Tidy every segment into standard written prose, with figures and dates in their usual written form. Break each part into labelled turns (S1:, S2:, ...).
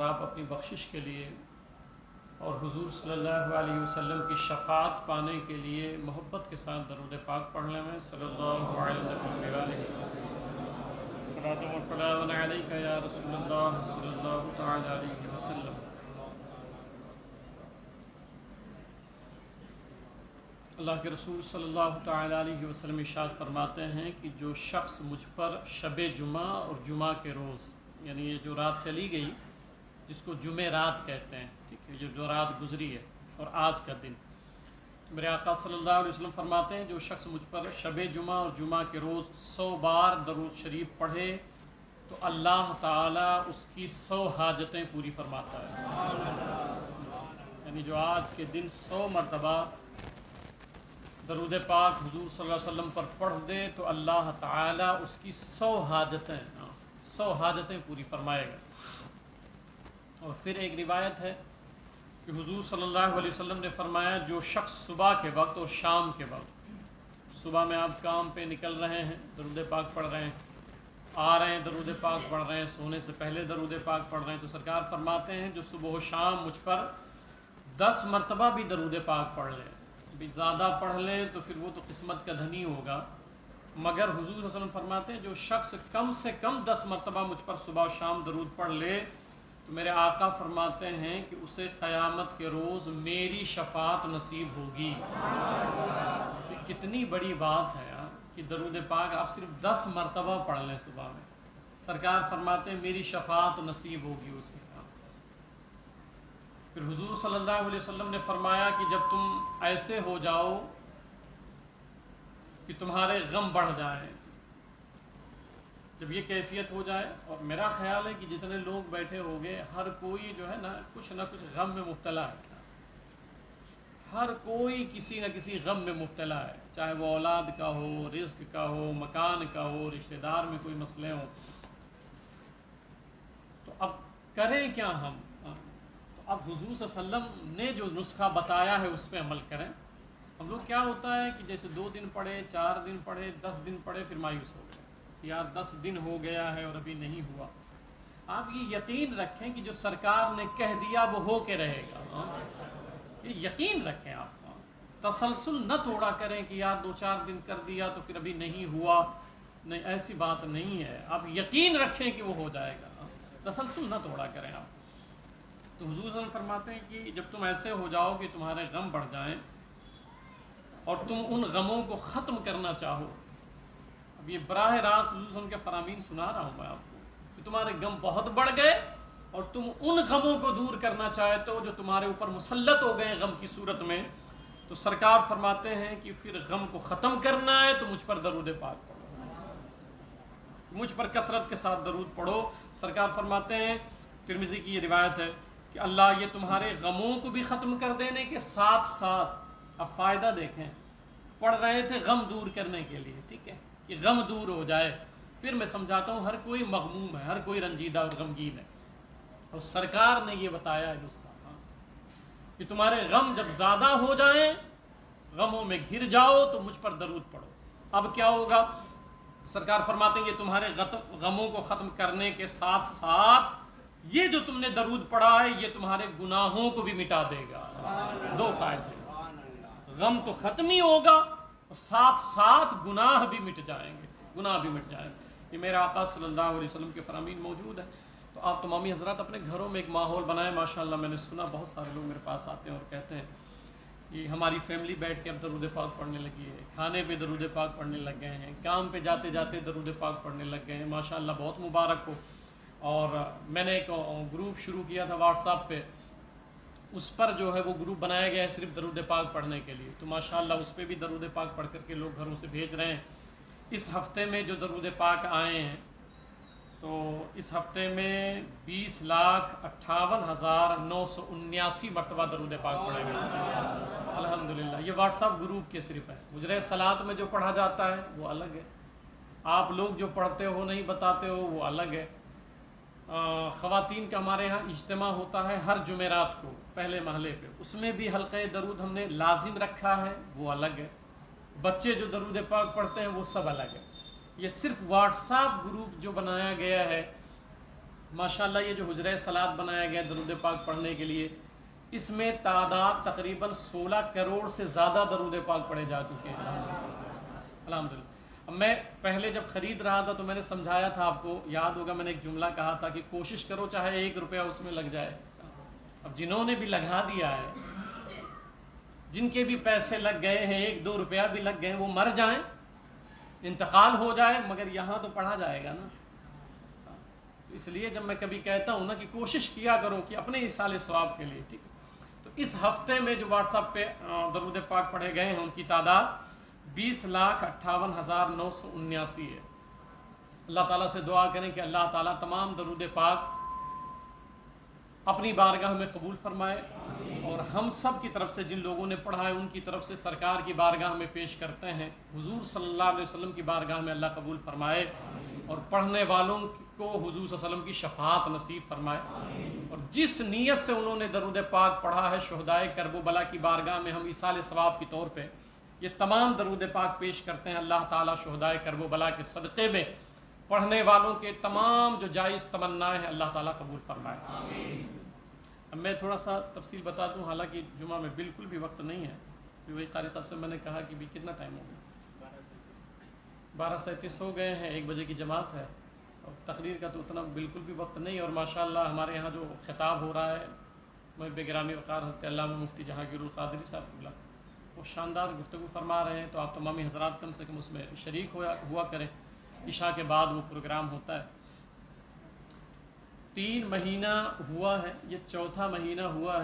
S1: اور آپ اپنی بخشش کے لیے اور حضور صلی اللہ علیہ وسلم کی شفاعت پانے کے لیے محبت کے ساتھ درود پاک پڑھنے میں صلی اللہ علیہ وسلم علیک یا رسول اللہ صلی اللہ تعالی علیہ وسلم۔ اللہ کے رسول صلی اللہ تعالی علیہ وسلم ارشاد فرماتے ہیں کہ جو شخص مجھ پر شب جمعہ اور جمعہ کے روز، یعنی یہ جو رات چلی گئی جس کو جمعہ رات کہتے ہیں، ٹھیک ہے، جو رات گزری ہے اور آج کا دن، تو میرے آقا صلی اللہ علیہ وسلم فرماتے ہیں جو شخص مجھ پر شب جمعہ اور جمعہ کے روز 100 بار درود شریف پڑھے تو اللہ تعالیٰ اس کی 100 حاجتیں پوری فرماتا ہے۔ یعنی جو آج کے دن 100 مرتبہ درود پاک حضور صلی اللہ علیہ وسلم پر پڑھ دے تو اللہ تعالیٰ اس کی 100 حاجتیں پوری فرمائے گا۔ اور پھر ایک روایت ہے کہ حضور صلی اللہ علیہ وسلم نے فرمایا جو شخص صبح کے وقت اور شام کے وقت، صبح میں آپ کام پہ نکل رہے ہیں درود پاک پڑھ رہے ہیں، آ رہے ہیں درود پاک پڑھ رہے ہیں، سونے سے پہلے درود پاک پڑھ رہے ہیں، تو سرکار فرماتے ہیں جو صبح و شام مجھ پر 10 مرتبہ بھی درود پاک پڑھ لیں، بھی زیادہ پڑھ لیں تو پھر وہ تو قسمت کا دھنی ہوگا، مگر حضور صلی اللہ علیہ وسلم فرماتے ہیں جو شخص کم سے کم 10 مرتبہ مجھ پر صبح و شام درود پڑھ لے تو میرے آقا فرماتے ہیں کہ اسے قیامت کے روز میری شفاعت نصیب ہوگی۔ کتنی بڑی بات ہے کہ درود پاک آپ صرف 10 مرتبہ پڑھ لیں صبح میں، سرکار فرماتے ہیں میری شفاعت نصیب ہوگی اسے۔ پھر حضور صلی اللہ علیہ وسلم نے فرمایا کہ جب تم ایسے ہو جاؤ کہ تمہارے غم بڑھ جائیں، جب یہ کیفیت ہو جائے، اور میرا خیال ہے کہ جتنے لوگ بیٹھے ہوگے ہر کوئی جو ہے نا کچھ غم میں مبتلا ہے، ہر کوئی کسی نہ کسی غم میں مبتلا ہے، چاہے وہ اولاد کا ہو، رزق کا ہو، مکان کا ہو، رشتہ دار میں کوئی مسئلے ہوں، تو اب کریں کیا ہم؟ اب حضور صلی اللہ علیہ وسلم نے جو نسخہ بتایا ہے اس پہ عمل کریں۔ ہم لوگ کیا ہوتا ہے کہ جیسے 2 دن پڑھے، 4 دن پڑھے، 10 دن پڑھے، پھر مایوس ہو گئے، یار 10 دن ہو گیا ہے اور ابھی نہیں ہوا۔ آپ یہ یقین رکھیں کہ جو سرکار نے کہہ دیا وہ ہو کے رہے گا، یہ یقین رکھیں آپ، تسلسل نہ توڑا کریں کہ یار 2-4 دن کر دیا تو پھر ابھی نہیں ہوا، نہیں، ایسی بات نہیں ہے، آپ یقین رکھیں کہ وہ ہو جائے گا، تسلسل نہ توڑا کریں آپ۔ تو حضور صلی اللہ علیہ وسلم فرماتے ہیں کہ جب تم ایسے ہو جاؤ کہ تمہارے غم بڑھ جائیں اور تم ان غموں کو ختم کرنا چاہو، اب یہ براہ راست حضور صلی اللہ علیہ وسلم کے فرامین سنا رہا ہوں میں آپ کو، کہ تمہارے غم بہت بڑھ گئے اور تم ان غموں کو دور کرنا چاہتے ہو جو تمہارے اوپر مسلط ہو گئے غم کی صورت میں، تو سرکار فرماتے ہیں کہ پھر غم کو ختم کرنا ہے تو مجھ پر درود پاک پڑھو، مجھ پر کثرت کے ساتھ درود پڑھو۔ سرکار فرماتے ہیں، ترمذی کی یہ روایت ہے کہ اللہ یہ تمہارے غموں کو بھی ختم کر دینے کے ساتھ ساتھ، اب فائدہ دیکھیں، پڑھ رہے تھے غم دور کرنے کے لیے، ٹھیک ہے، کہ غم دور ہو جائے، پھر میں سمجھاتا ہوں ہر کوئی مغموم ہے، ہر کوئی رنجیدہ اور غمگین ہے، اور سرکار نے یہ بتایا ہے نسخہ کہ تمہارے غم جب زیادہ ہو جائیں، غموں میں گھر جاؤ تو مجھ پر درود پڑھو۔ اب کیا ہوگا؟ سرکار فرماتے ہیں یہ تمہارے غموں کو ختم کرنے کے ساتھ ساتھ یہ جو تم نے درود پڑھا ہے یہ تمہارے گناہوں کو بھی مٹا دے گا۔ 2 فائدے، غم تو ختم ہی ہوگا اور ساتھ ساتھ گناہ بھی مٹ جائیں گے، یہ میرے آقا صلی اللہ علیہ وسلم کے فرامین موجود ہے۔ تو آپ تمامی حضرات اپنے گھروں میں ایک ماحول بنائیں۔ ماشاءاللہ میں نے سنا بہت سارے لوگ میرے پاس آتے ہیں اور کہتے ہیں کہ ہماری فیملی بیٹھ کے اب درود پاک پڑھنے لگی ہے، کھانے پہ درود پاک پڑھنے لگ گئے ہیں، کام پہ جاتے جاتے درود پاک پڑھنے لگ گئے ہیں، ماشاءاللہ بہت مبارک ہو۔ اور میں نے ایک گروپ شروع کیا تھا واٹس ایپ پہ، اس پر جو ہے وہ گروپ بنایا گیا ہے صرف درود پاک پڑھنے کے لیے، تو ماشاءاللہ اس پہ بھی درود پاک پڑھ کر کے لوگ گھروں سے بھیج رہے ہیں۔ اس ہفتے میں جو درود پاک آئے ہیں تو اس ہفتے میں 20,58,979 مرتبہ درود پاک پڑھے گئے، الحمدللہ۔ یہ واٹس ایپ گروپ کے صرف ہے، مجرے صلاۃ میں جو پڑھا جاتا ہے وہ الگ ہے، آپ لوگ جو پڑھتے ہو نہیں بتاتے ہو وہ الگ ہے۔ خواتین کا ہمارے ہاں اجتماع ہوتا ہے ہر جمعرات کو پہلے محلے پہ، اس میں بھی حلقہ درود ہم نے لازم رکھا ہے، وہ الگ ہے۔ بچے جو درود پاک پڑھتے ہیں وہ سب الگ ہے۔ یہ صرف واٹس ایپ گروپ جو بنایا گیا ہے ماشاءاللہ یہ جو حجرہ صلات بنایا گیا درود پاک پڑھنے کے لیے، اس میں تعداد تقریباً 16 کروڑ سے زیادہ درود پاک پڑھے جا چکے ہیں الحمدللہ۔ اب میں پہلے جب خرید رہا تھا تو میں نے سمجھایا تھا، آپ کو یاد ہوگا میں نے ایک جملہ کہا تھا کہ کوشش کرو چاہے 1 روپیہ اس میں لگ جائے۔ اب جنہوں نے بھی لگا دیا ہے، جن کے بھی پیسے لگ گئے ہیں، 1-2 روپیہ بھی لگ گئے، وہ مر جائیں، انتقال ہو جائے، مگر یہاں تو پڑھا جائے گا نا۔ تو اس لیے جب میں کبھی کہتا ہوں نا کہ کوشش کیا کرو کہ اپنے ایصال ثواب کے لیے، ٹھیک ہے، تو اس ہفتے میں جو واٹس ایپ پہ درود پاک پڑھے گئے ہیں ان کی تعداد 20,58,979 ہے۔ اللہ تعالیٰ سے دعا کریں کہ اللہ تعالیٰ تمام درود پاک اپنی بارگاہ میں قبول فرمائے، اور ہم سب کی طرف سے جن لوگوں نے پڑھا ہے ان کی طرف سے سرکار کی بارگاہ میں پیش کرتے ہیں، حضور صلی اللہ علیہ وسلم کی بارگاہ میں اللہ قبول فرمائے، اور پڑھنے والوں کو حضور صلی اللہ علیہ وسلم کی شفاعت نصیب فرمائے، اور جس نیت سے انہوں نے درود پاک پڑھا ہے شہدائے کرب و بلا کی بارگاہ میں ہم ایصال ثواب کے طور پہ یہ تمام درود پاک پیش کرتے ہیں۔ اللہ تعالیٰ شہدائے کرب و بلا کے صدقے میں پڑھنے والوں کے تمام جو جائز تمنائیں ہیں اللہ تعالیٰ قبول فرمائے۔ اب میں تھوڑا سا تفصیل بتا دوں، حالانکہ جمعہ میں بالکل بھی وقت نہیں ہے، وہی قاری صاحب سے میں نے کہا کہ بھی کتنا ٹائم ہو گیا، 12:37 ہو گئے ہیں، 1 بجے کی جماعت ہے، اور تقریر کا تو اتنا بالکل بھی وقت نہیں، اور ماشاءاللہ ہمارے یہاں جو خطاب ہو رہا ہے محب گرامی وقار حضرت علامہ مفتی جہانگیر القادری صاحب اللہ، وہ شاندار گفتگو فرما رہے ہیں، تو آپ تمامی حضرات کم سے کم اس میں شریک ہوا کریں۔ عشاء کے بعد وہ پروگرام ہوتا ہے، 3 مہینہ ہوا ہے، یہ 4تھا مہینہ ہوا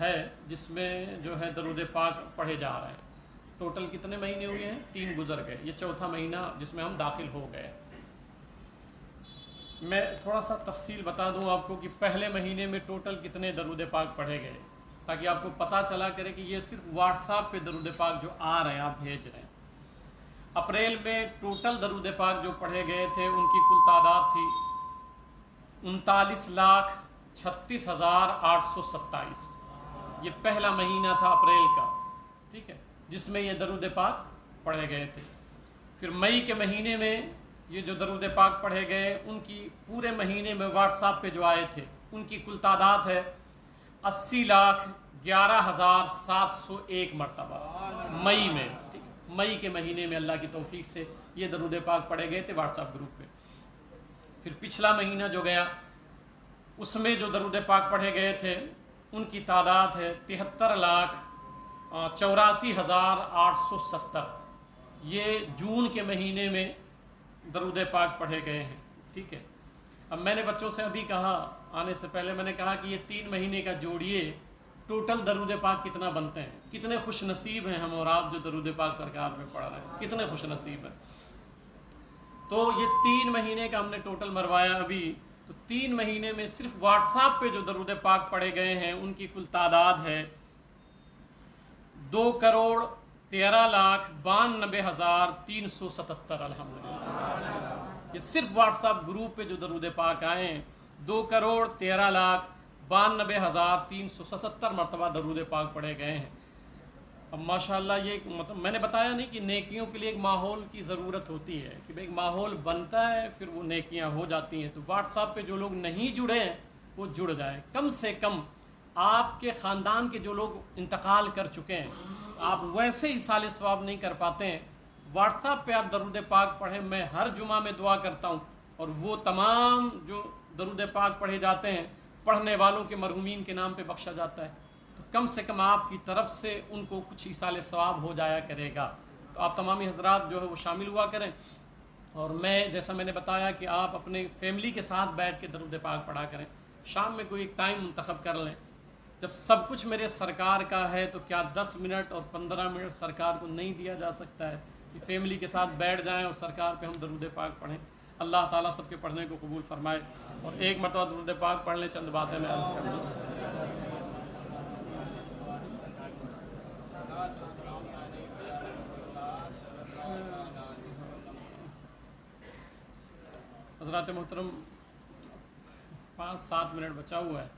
S1: ہے جس میں جو ہے درود پاک پڑھے جا رہے ہیں۔ ٹوٹل کتنے مہینے ہوئے ہیں؟ 3 گزر گئے، یہ 4تھا مہینہ جس میں ہم داخل ہو گئے۔ میں تھوڑا سا تفصیل بتا دوں آپ کو کہ پہلے مہینے میں ٹوٹل کتنے درود پاک پڑھے گئے، تاکہ آپ کو پتہ چلا کرے کہ یہ صرف واٹس ایپ پہ درود پاک جو آ رہے ہیں آپ بھیج رہے ہیں۔ اپریل میں ٹوٹل درود پاک جو پڑھے گئے تھے ان کی کل تعداد تھی 39,36,827۔ یہ پہلا مہینہ تھا اپریل کا، ٹھیک ہے، جس میں یہ درود پاک پڑھے گئے تھے۔ پھر مئی کے مہینے میں یہ جو درود پاک پڑھے گئے ان کی پورے مہینے میں واٹس ایپ پہ جو آئے تھے ان کی کل تعداد ہے 80,11,701 مرتبہ مئی میں، ٹھیک ہے، مئی کے مہینے میں اللہ کی توفیق سے یہ درود پاک پڑھے گئے تھے واٹس ایپ گروپ پہ۔ پھر پچھلا مہینہ جو گیا اس میں جو درود پاک پڑھے گئے تھے ان کی تعداد ہے 73,84,870۔ یہ جون کے مہینے میں درود پاک پڑھے گئے ہیں، ٹھیک ہے۔ اب میں نے بچوں سے ابھی کہا، آنے سے پہلے میں نے کہا کہ یہ 3 مہینے کا جوڑیے ٹوٹل درود پاک کتنا بنتے ہیں۔ کتنے خوش نصیب ہیں ہم اور آپ جو درود پاک سرکار میں پڑھ رہے ہیں، کتنے خوش نصیب ہیں۔ تو یہ 3 مہینے کا ہم نے ٹوٹل مروایا ابھی، تو 3 مہینے میں صرف واٹس ایپ پہ جو درود پاک پڑھے گئے ہیں ان کی کل تعداد ہے 2,13,92,377۔ الحمدللہ یہ صرف واٹس ایپ گروپ پہ جو درود پاک آئے ہیں 2,13,92,377 مرتبہ درود پاک پڑھے گئے ہیں۔ اب ماشاءاللہ یہ مطلب میں نے بتایا نہیں کہ نیکیوں کے لیے ایک ماحول کی ضرورت ہوتی ہے، کہ ایک ماحول بنتا ہے پھر وہ نیکیاں ہو جاتی ہیں۔ تو واٹس ایپ پہ جو لوگ نہیں جڑے ہیں وہ جڑ جائیں، کم سے کم آپ کے خاندان کے جو لوگ انتقال کر چکے ہیں آپ ویسے ہی ایصال ثواب نہیں کر پاتے ہیں، واٹس ایپ پہ آپ درود پاک پڑھیں۔ میں ہر جمعہ میں دعا کرتا ہوں، اور وہ تمام جو درود پاک پڑھے جاتے ہیں پڑھنے والوں کے مرحومین کے نام پہ بخشا جاتا ہے، تو کم سے کم آپ کی طرف سے ان کو کچھ ایصال ثواب ہو جایا کرے گا۔ تو آپ تمامی حضرات جو ہے وہ شامل ہوا کریں، اور میں جیسا میں نے بتایا کہ آپ اپنے فیملی کے ساتھ بیٹھ کے درود پاک پڑھا کریں۔ شام میں کوئی ایک ٹائم منتخب کر لیں، جب سب کچھ میرے سرکار کا ہے تو کیا 10 منٹ اور 15 منٹ سرکار کو نہیں دیا جا سکتا ہے کہ فیملی کے ساتھ بیٹھ جائیں اور سرکار پہ ہم درود پاک پڑھیں۔ اللہ تعالیٰ سب کے پڑھنے کو قبول فرمائے، اور ایک مرتبہ درود پاک پڑھ لیں، چند باتیں میں عرض کر دوں۔ حضرات محترم 5-7 منٹ بچا ہوا ہے،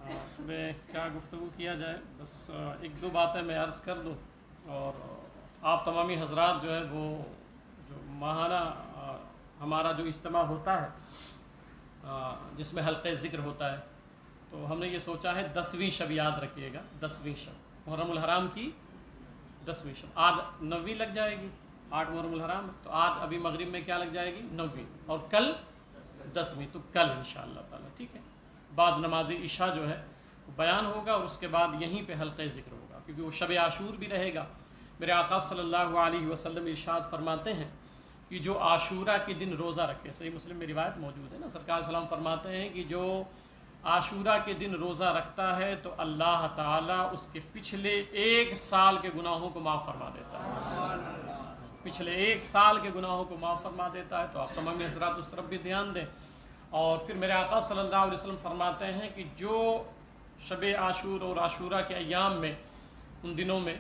S1: اس میں کیا گفتگو کیا جائے، بس 1-2 باتیں میں عرض کر دوں، اور آپ تمامی حضرات جو ہے وہ جو ماہانہ ہمارا جو اجتماع ہوتا ہے جس میں حلقہ ذکر ہوتا ہے، تو ہم نے یہ سوچا ہے 10ویں شب یاد رکھیے گا، 10ویں شب محرم الحرام کی 10ویں شب، آج 9ویں لگ جائے گی، 8 محرم الحرام ہے، تو آج ابھی مغرب میں کیا لگ جائے گی 9ویں، اور کل 10ویں، تو کل انشاءاللہ تعالی ٹھیک ہے بعد نماز عشاء جو ہے بیان ہوگا، اور اس کے بعد یہیں پہ حلقہ ذکر ہوگا، کیونکہ وہ شب عاشور بھی رہے گا۔ میرے آقا صلی اللہ علیہ وسلم ارشاد فرماتے ہیں کہ جو عاشورہ کے دن روزہ رکھے، صحیح مسلم میں روایت موجود ہے نا، سرکار سلام فرماتے ہیں کہ جو عاشورہ کے دن روزہ رکھتا ہے تو اللہ تعالیٰ اس کے پچھلے 1 سال کے گناہوں کو معاف فرما دیتا ہے، پچھلے 1 سال کے گناہوں کو معاف فرما دیتا ہے۔ تو آپ تمام حضرات اس طرف بھی دھیان دیں۔ اور پھر میرے آقا صلی اللہ علیہ وسلم فرماتے ہیں کہ جو شب عاشور اور عاشورہ کے ایام میں، ان دنوں میں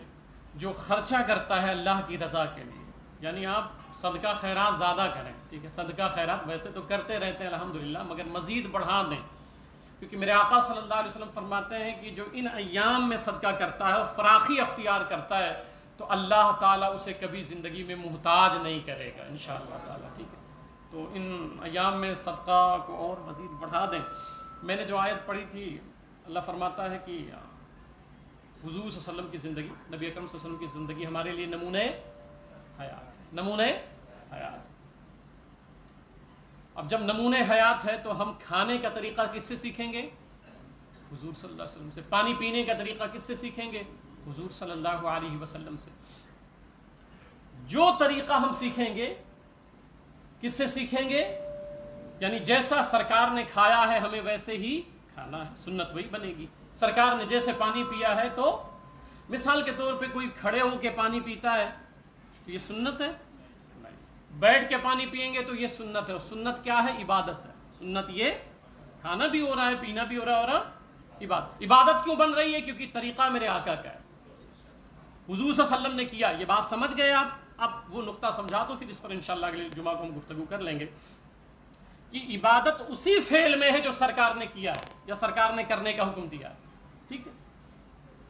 S1: جو خرچہ کرتا ہے اللہ کی رضا کے لیے، یعنی آپ صدقہ خیرات زیادہ کریں، ٹھیک ہے، صدقہ خیرات ویسے تو کرتے رہتے ہیں الحمدللہ، مگر مزید بڑھا دیں، کیونکہ میرے آقا صلی اللہ علیہ وسلم فرماتے ہیں کہ جو ان ایام میں صدقہ کرتا ہے اور فراخی اختیار کرتا ہے تو اللہ تعالیٰ اسے کبھی زندگی میں محتاج نہیں کرے گا انشاءاللہ تعالیٰ، ٹھیک ہے۔ تو ان ایام میں صدقہ کو اور مزید بڑھا دیں۔ میں نے جو آیت پڑھی تھی، اللہ فرماتا ہے کہ حضور صلی اللہ علیہ وسلم کی زندگی، نبی اکرم صلی اللہ علیہ وسلم کی زندگی ہمارے لیے نمونہ حیات، نمونہ حیات۔ اب جب نمونہ حیات ہے تو ہم کھانے کا طریقہ کس سے سیکھیں گے؟ حضور صلی اللہ علیہ وسلم سے۔ پانی پینے کا طریقہ کس سے سیکھیں گے؟ حضور صلی اللہ علیہ وسلم سے۔ جو طریقہ ہم سیکھیں گے کس سے سیکھیں گے؟ یعنی جیسا سرکار نے کھایا ہے ہمیں ویسے ہی کھانا ہے، سنت وہی بنے گی۔ سرکار نے جیسے پانی پیا ہے تو مثال کے طور پہ کوئی کھڑے ہو کے پانی پیتا ہے تو یہ سنت ہے، بیٹھ کے پانی پئیں گے تو یہ سنت ہے۔ اور سنت کیا ہے؟ عبادت ہے۔ سنت یہ کھانا بھی ہو رہا ہے، پینا بھی ہو رہا ہے، اور عبادت کیوں بن رہی ہے؟ کیونکہ طریقہ میرے آقا کا ہے، حضور صلی اللہ علیہ وسلم نے کیا۔ یہ بات سمجھ گئے آپ؟ اب وہ نقطہ سمجھا تو پھر اس پر انشاءاللہ اگلے جمعہ کو ہم گفتگو کر لیں گے کہ عبادت اسی فعل میں ہے جو سرکار نے کیا ہے یا سرکار نے کرنے کا حکم دیا ہے، ٹھیک ہے،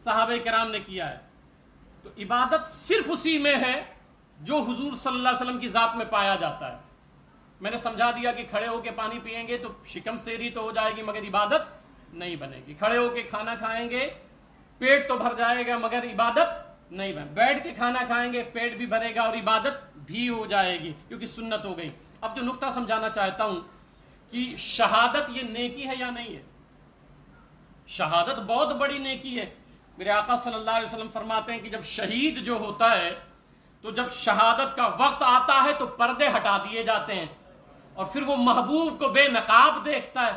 S1: صحابہ کرام نے کیا ہے۔ تو عبادت صرف اسی میں ہے جو حضور صلی اللہ علیہ وسلم کی ذات میں پایا جاتا ہے۔ میں نے سمجھا دیا کہ کھڑے ہو کے پانی پئیں گے تو شکم سیری تو ہو جائے گی مگر عبادت نہیں بنے گی، کھڑے ہو کے کھانا کھائیں گے پیٹ تو بھر جائے گا مگر عبادت نہیں بنے، بیٹھ کے کھانا کھائیں گے پیٹ بھی بھرے گا اور عبادت بھی ہو جائے گی کیونکہ سنت ہو گئی۔ اب جو نقطہ سمجھانا چاہتا ہوں کہ شہادت یہ نیکی ہے یا نہیں ہے؟ شہادت بہت بڑی نیکی ہے۔ میرے آقا صلی اللہ علیہ وسلم فرماتے ہیں کہ جب شہید جو ہوتا ہے تو جب شہادت کا وقت آتا ہے تو پردے ہٹا دیے جاتے ہیں اور پھر وہ محبوب کو بے نقاب دیکھتا ہے،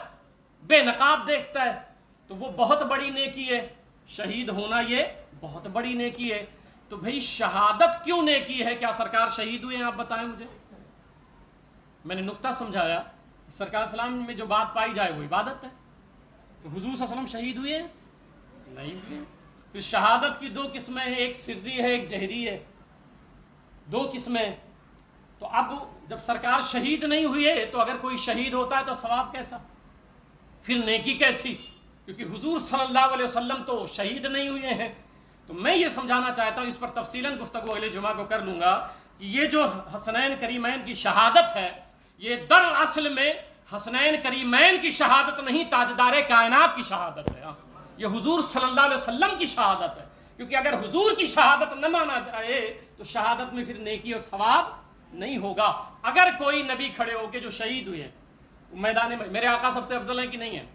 S1: بے نقاب دیکھتا ہے، تو وہ بہت بڑی نیکی ہے۔ شہید ہونا یہ بہت بڑی نیکی ہے۔ تو بھئی شہادت کیوں نیکی ہے؟ کیا سرکار شہید ہوئے ہیں؟ آپ بتائیں مجھے۔ میں نے نقطہ سمجھایا، سرکار سلام میں جو بات پائی جائے وہ عبادت ہے۔ تو حضور صلی اللہ علیہ وسلم شہید ہوئے ہیں؟ نہیں ہوئے۔ پھر شہادت کی 2 قسمیں ہیں، ایک سری ہے ایک جہری ہے، 2 قسمیں۔ تو اب جب سرکار شہید نہیں ہوئے تو اگر کوئی شہید ہوتا ہے تو ثواب کیسا، پھر نیکی کیسی؟ کیونکہ حضور صلی اللہ علیہ وسلم تو شہید نہیں ہوئے ہیں۔ تو میں یہ سمجھانا چاہتا ہوں، اس پر تفصیلاً گفتگو اگلے جمعہ کو کر لوں گا، کہ یہ جو حسنین کریمین کی شہادت ہے یہ دراصل میں حسنین کریمین کی شہادت نہیں، تاجدار کائنات کی شہادت ہے۔ یہ حضور صلی اللہ علیہ وسلم کی شہادت ہے، کیونکہ اگر حضور کی شہادت نہ مانا جائے تو شہادت میں پھر نیکی اور ثواب نہیں ہوگا۔ اگر کوئی نبی کھڑے ہو کے جو شہید ہوئے ہیں میدان میں، میرے آقا سب سے افضل ہیں کہ نہیں ہیں؟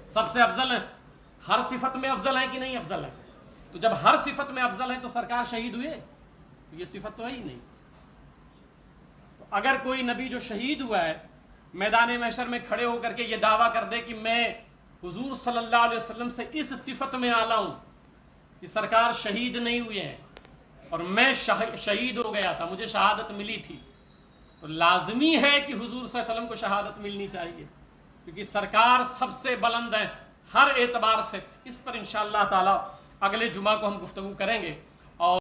S1: سب سے افضل ہیں۔ ہر صفت میں افضل ہیں کہ نہیں افضل ہیں؟ تو جب ہر صفت میں افضل ہیں تو سرکار شہید ہوئے؟ تو یہ صفت تو ہے ہی نہیں۔ تو اگر کوئی نبی جو شہید ہوا ہے میدان محشر میں کھڑے ہو کر کے یہ دعویٰ کر دے کہ میں حضور صلی اللہ علیہ وسلم سے اس صفت میں اعلیٰ ہوں کہ سرکار شہید نہیں ہوئے ہیں اور میں شہید ہو گیا تھا، مجھے شہادت ملی تھی، تو لازمی ہے کہ حضور صلی اللہ علیہ وسلم کو شہادت ملنی چاہیے، کیونکہ سرکار سب سے بلند ہے ہر اعتبار سے۔ اس پر انشاءاللہ تعالی اگلے جمعہ کو ہم گفتگو کریں گے۔